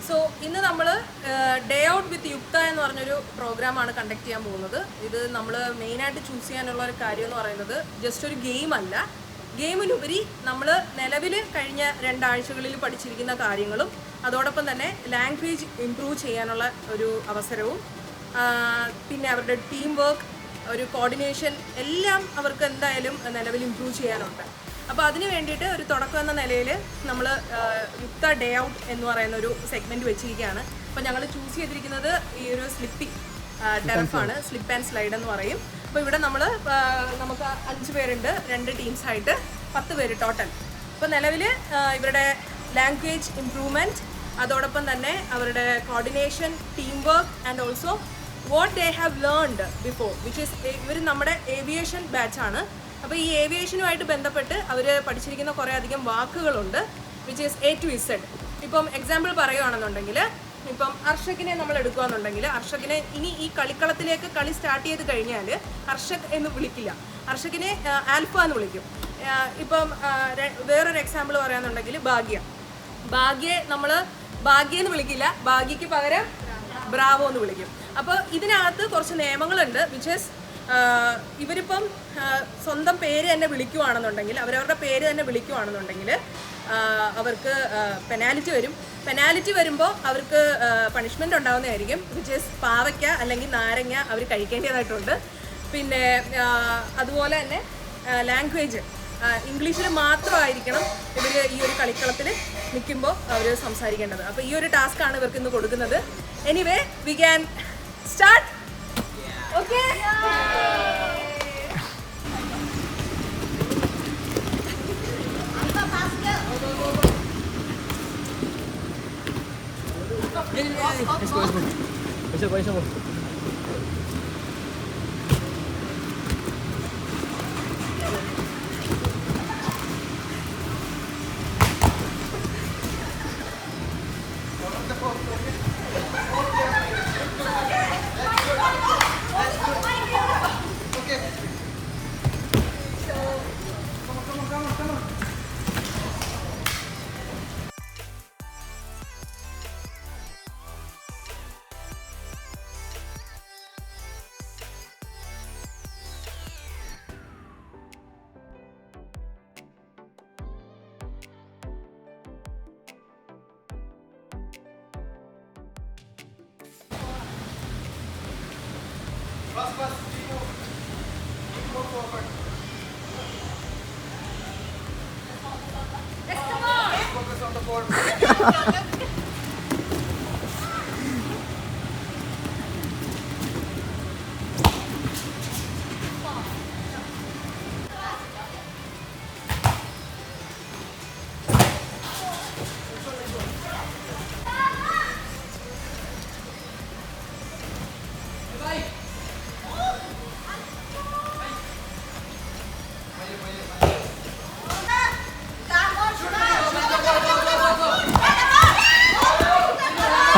So ഇന്ന് നമ്മൾ day out with യുക്ത എന്ന് പറഞ്ഞൊരു പ്രോഗ്രാമാണ് കണ്ടക്ട് ചെയ്യാൻ പോകുന്നത്. ഇത് നമ്മൾ മെയിനായിട്ട് ചൂസ് ചെയ്യാനുള്ള ഒരു കാര്യം എന്ന് പറയുന്നത് ജസ്റ്റ് ഒരു ഗെയിം അല്ല, ഗെയിമിനുപരി നമ്മൾ നിലവിൽ കഴിഞ്ഞ 2 ആഴ്ചകളിൽ പഠിച്ചിരിക്കുന്ന കാര്യങ്ങളും അതോടൊപ്പം തന്നെ ലാംഗ്വേജ് ഇംപ്രൂവ് ചെയ്യാനുള്ള ഒരു അവസരവും പിന്നെ അവരുടെ ടീം വർക്ക്, ഒരു കോർഡിനേഷൻ എല്ലാം അവർക്ക് എന്തായാലും നിലവിൽ ഇംപ്രൂവ് ചെയ്യാനുണ്ട്. അപ്പോൾ അതിന് വേണ്ടിയിട്ട് ഒരു തുടക്കം എന്ന നിലയിൽ നമ്മൾ യുക്ത ഡേ ഔട്ട് എന്ന് പറയുന്ന ഒരു സെഗ്മെൻറ്റ് വെച്ചിരിക്കുകയാണ്. അപ്പോൾ ഞങ്ങൾ ചൂസ് ചെയ്തിരിക്കുന്നത് ഈ ഒരു സ്ലിപ്പിംഗ് ടെറഫാണ്, സ്ലിപ്പ് ആൻഡ് സ്ലൈഡ് എന്ന് പറയും. അപ്പോൾ ഇവിടെ നമുക്ക് 5 പേരുണ്ട്, 2 ടീംസായിട്ട് 10 പേര് ടോട്ടൽ. അപ്പോൾ നിലവിൽ ഇവരുടെ ലാംഗ്വേജ് ഇംപ്രൂവ്മെൻറ്റ്, അതോടൊപ്പം തന്നെ അവരുടെ coordination, team work and also what they have learned before, which is ഇവർ നമ്മുടെ ഏവിയേഷൻ ബാച്ചാണ്. അപ്പോൾ ഈ ഏവിയേഷനുമായിട്ട് ബന്ധപ്പെട്ട് അവർ പഠിച്ചിരിക്കുന്ന കുറേ അധികം വാക്കുകളുണ്ട്, which is A to Z. ഇപ്പം എക്സാമ്പിൾ പറയുകയാണെന്നുണ്ടെങ്കിൽ, ഇപ്പം അർഷക്കിനെ നമ്മൾ എടുക്കുകയാണെന്നുണ്ടെങ്കിൽ, അർഷക്കിനെ ഇനി ഈ കളിക്കളത്തിലേക്ക് കളി സ്റ്റാർട്ട് ചെയ്ത് കഴിഞ്ഞാൽ അർഷക് എന്ന് വിളിക്കില്ല, അർഷക്കിനെ ആൽഫ എന്ന് വിളിക്കും. ഇപ്പം വേറൊരു എക്സാമ്പിൾ പറയുകയാണെന്നുണ്ടെങ്കിൽ ഭാഗ്യയെ നമ്മൾ ഭാഗ്യ എന്ന് വിളിക്കില്ല, ഭാഗ്യയ്ക്ക് പകരം ബ്രാവോ എന്ന് വിളിക്കും. അപ്പോൾ ഇതിനകത്ത് കുറച്ച് നിയമങ്ങളുണ്ട്, വിച്ച് ഈസ് ഇവരിപ്പം സ്വന്തം പേര് തന്നെ വിളിക്കുവാണെന്നുണ്ടെങ്കിൽ, അവരവരുടെ പേര് തന്നെ വിളിക്കുവാണെന്നുണ്ടെങ്കിൽ അവർക്ക് പെനാലിറ്റി വരും. പെനാലിറ്റി വരുമ്പോൾ അവർക്ക് പണിഷ്മെൻ്റ് ഉണ്ടാകുന്നതായിരിക്കും, വിച്ച് ഈസ് പാവയ്ക്ക അല്ലെങ്കിൽ നാരങ്ങ അവർ കഴിക്കേണ്ടതായിട്ടുണ്ട്. പിന്നെ അതുപോലെ തന്നെ ലാംഗ്വേജ് ഇംഗ്ലീഷിൽ മാത്രമായിരിക്കണം ഇവർ ഈ ഒരു കളിക്കളത്തിൽ നിൽക്കുമ്പോൾ അവർ സംസാരിക്കേണ്ടത്. അപ്പോൾ ഈ ഒരു ടാസ്ക്കാണ് ഇവർക്ക് ഇന്ന് കൊടുക്കുന്നത്. Anyway we can start. Okay,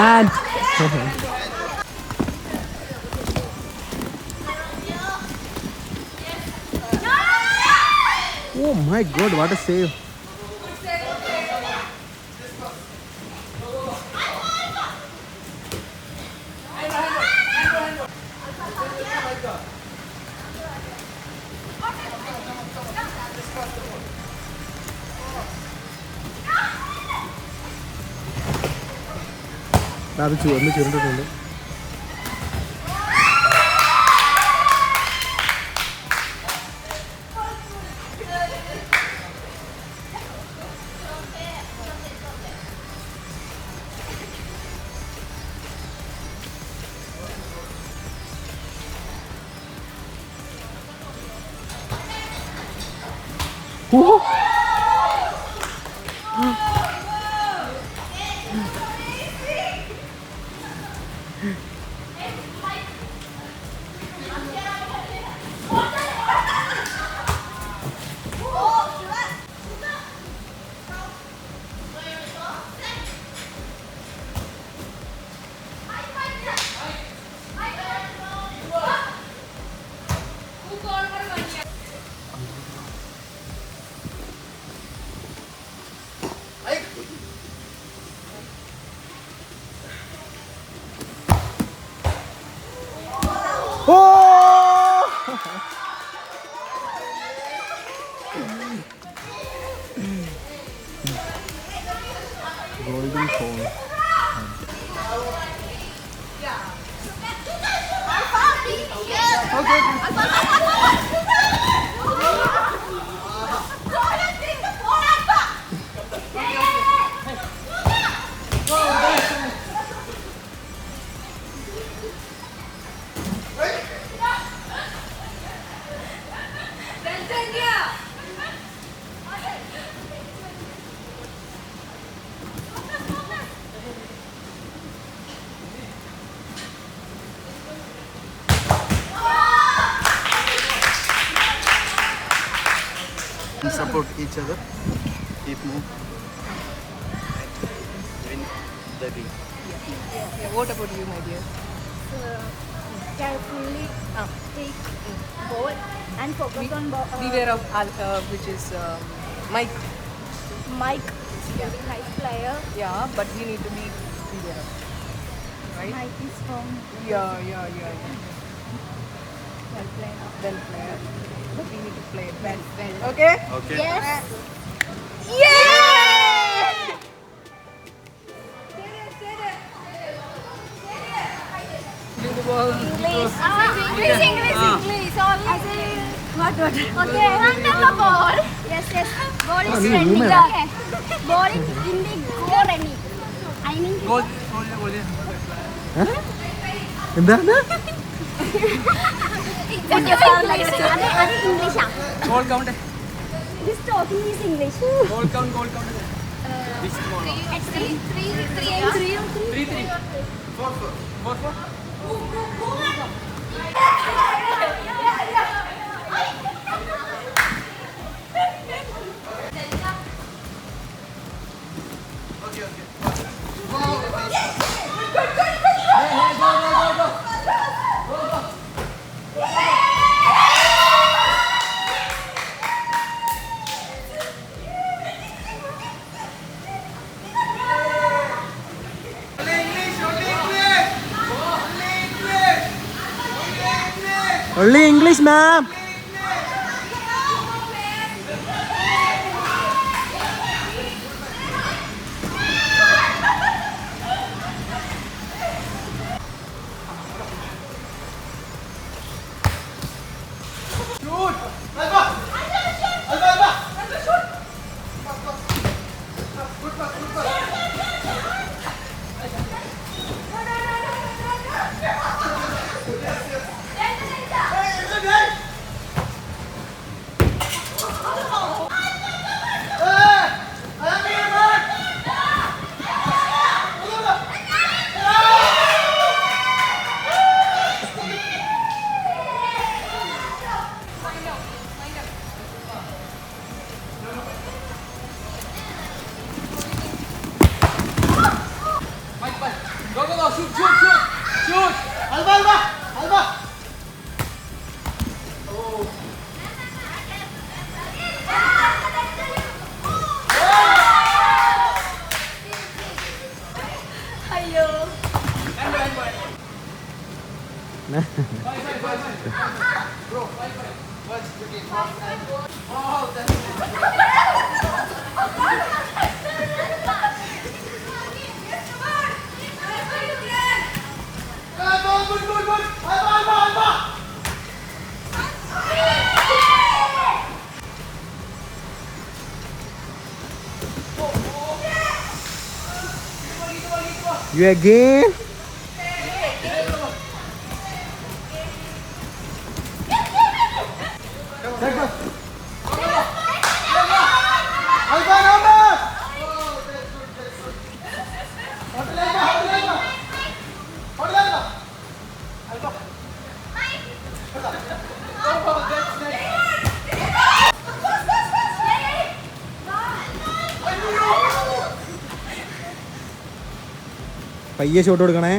And oh my God, what a save! അത് ചുരുണ്ടിട്ടുണ്ട്. Oh! Golden phone. Support each other. Keep move. Win the game. What about you, my dear? Carefully take ball and focus on Beware of which is Mike. Mike. Very nice player. Yeah, but we need to be beware of. Right? Mike is strong. Yeah. Well played. Well player. But we need to play it well. Okay? Okay. Yes. English. English. What? Okay, run the ball. Yes. Ball is running. Okay. Ball is in the go running. I mean. എന്താണ്? അത് ഇംഗ്ലീഷാ. This talking is English. At three. Only English, ma'am. You again? പയ്യെ shot കൊടുക്കണേ.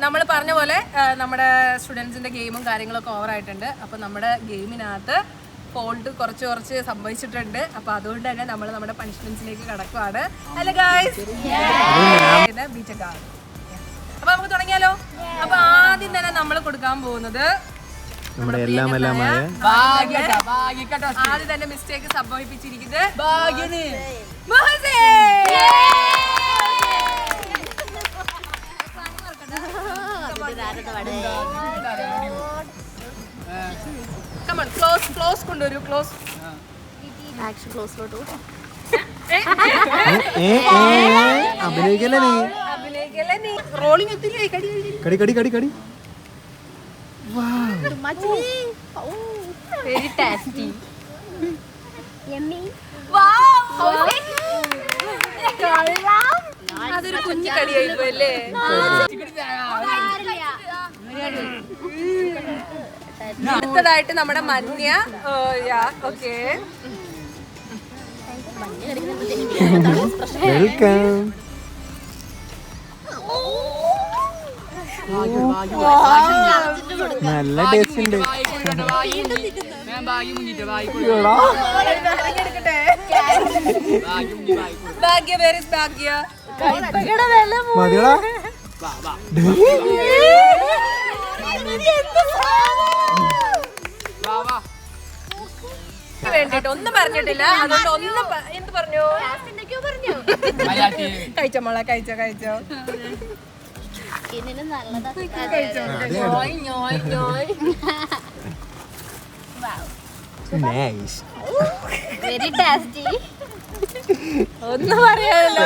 നമ്മൾ പറഞ്ഞ പോലെ നമ്മുടെ സ്റ്റുഡൻസിന്റെ ഗെയിമും കാര്യങ്ങളൊക്കെ ഓവർ ആയിട്ടുണ്ട്. അപ്പോൾ നമ്മുടെ ഗെയിമിനകത്ത് ഫോൾട്ട് കുറച്ച് സംഭവിച്ചിട്ടുണ്ട്. അപ്പോൾ അതുകൊണ്ട് തന്നെ നമ്മൾ നമ്മുടെ പണിഷ്മെന്റ്സിലേക്ക് കടക്കുവാണ്. അല്ല ഗായ്സ്, അപ്പൊ നമുക്ക് തുടങ്ങിയാലോ. അപ്പൊ ആദ്യം തന്നെ നമ്മൾ കൊടുക്കാൻ പോകുന്നത് നമ്മുടെ എല്ലാമായ ആദ്യം തന്നെ മിസ്റ്റേക്ക് സംഭവിപ്പിച്ചിരിക്കുന്നത് ക്ലോസ് കൊണ്ടുവരൂ. ക്ലോസ് അഭിനയിക്കല്ലേ നീ? റോളിംഗ് ഒത്തിരി കടി കടി കടി കടി. Very tasty. Yummy. അതൊരു കുഞ്ഞു കളിയായിരുന്നു അല്ലേ? അടുത്തതായിട്ട് നമ്മുടെ മഞ്ഞ. Okay, welcome. നല്ല ടേസ്റ്റ് ഉണ്ട്. ഭാഗ്യ, വേർ ഇസ് ഭാഗ്യ? മതിയോടാ. വേണ്ടിട്ട് ഒന്നും പറഞ്ഞിട്ടില്ല. അതുകൊണ്ട് ഒന്നും എന്ത് പറഞ്ഞു? കഴിച്ചോ മോളെ, കഴിച്ചോ. നൈസ്. Very tasty. ഒന്നും പറയാനല്ലോ.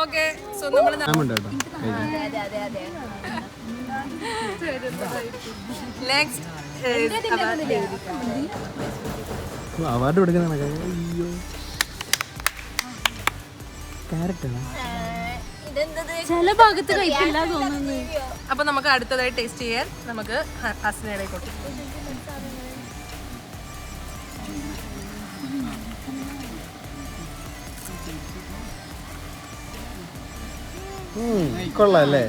ഓക്കെ, സോ നമ്മൾ നെക്സ്റ്റ് അവാർഡ് കൊടുക്കുന്ന. അയ്യോ, ക്യാരറ്റ് ചില ഭാഗത്ത് കഴിക്കില്ല തോന്നുന്നു. അപ്പൊ നമുക്ക് അടുത്തതായി ടേസ്റ്റ് ചെയ്യാൻ നമുക്ക് ഹസ്നയുടെ കൊടുക്കും. കൊള്ളാല്ലേ?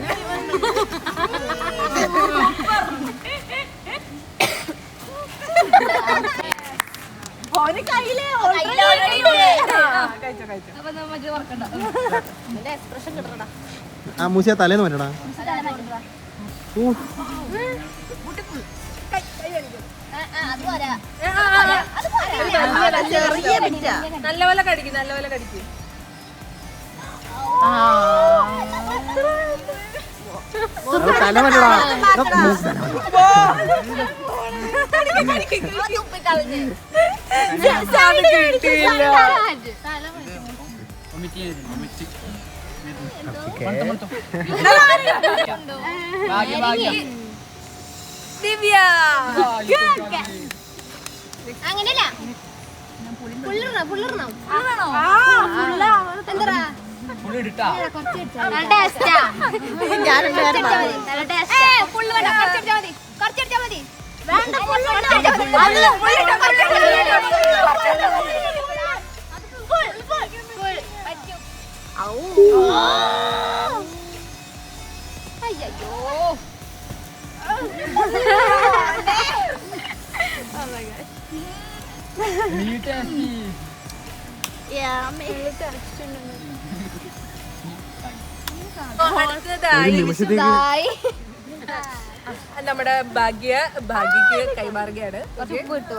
ആ മൂസിയ തലേന്ന് പറ്റടാ. നല്ലപോലെ കടിക്കും. തല പറ്റടാ. ദിവ്യ അങ്ങനെയല്ല, പുള്ളിടണം. നമ്മുടെ ഭാഗ്യക്ക് കൈമാറുകയാണ്. ഇങ്ങോട്ട്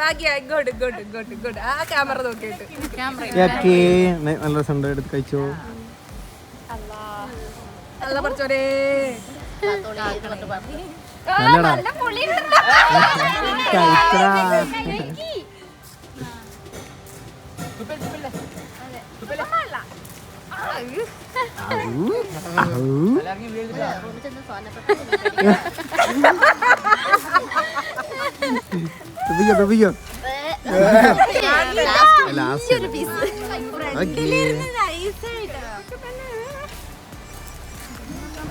ഭാഗ്യ, ഇങ്ങോട്ട് ആ ക്യാമറ നോക്കിയിട്ട്. നല്ല രസമുണ്ട്. എടുത്ത് കഴിച്ചോ. നല്ല കുറച്ചോരേ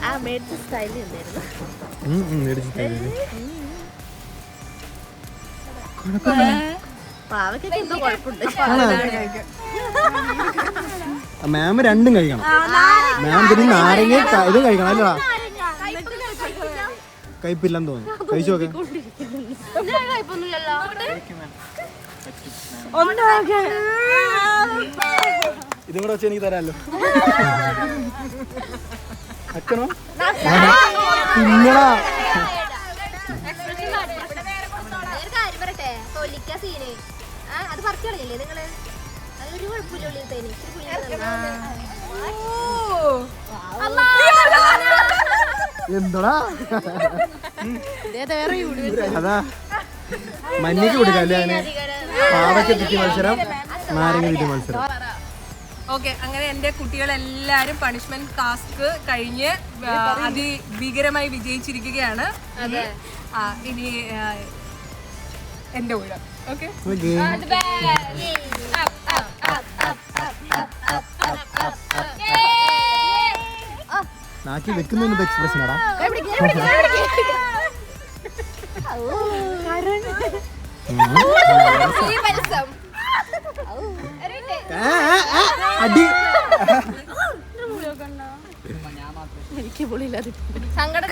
ആ മേടിച്ച സ്റ്റൈലിൽ ഉണ്ടായിരുന്നു. പാവയ്ക്കൊക്കെ എന്തോ കുഴപ്പമുണ്ട്. മാം രണ്ടും കഴിക്കണം. മാം പിന്നെ നാരങ്ങ ഇത് കഴിക്കണം അല്ലടാ. കയ്പില്ലെന്ന് തോന്നുന്നു. കഴിച്ചു നോക്കെ. ഇതും കൂടെ വെച്ച് എനിക്ക് തരാമല്ലോ. അക്കണോ പിന്നടാ. അത് പറിച്ചു കളഞ്ഞില്ലേ നിങ്ങള്? അതൊരു കുഴപ്പമില്ല. എന്തോടാ അതാ മഞ്ഞയ്ക്ക് കൊടുക്കല്ലേ അങ്ങനെ. പാവയ്ക്ക് തിറ്റി മത്സരം, നാരങ്ങ തിറ്റി മത്സരം. ഓക്കെ, അങ്ങനെ എൻ്റെ കുട്ടികളെല്ലാവരും പണിഷ്മെന്റ് ടാസ്ക് കഴിഞ്ഞ് അതിഭീകരമായി വിജയിച്ചിരിക്കുകയാണ്. ഇനി എൻ്റെ ഊഴം. ഓക്കെ, നാക്കി വെക്കുന്ന എക്സ്പ്രഷൻ ആടാ. അടി എനിക്ക് പൊളിയില്ലാതെ സങ്കടം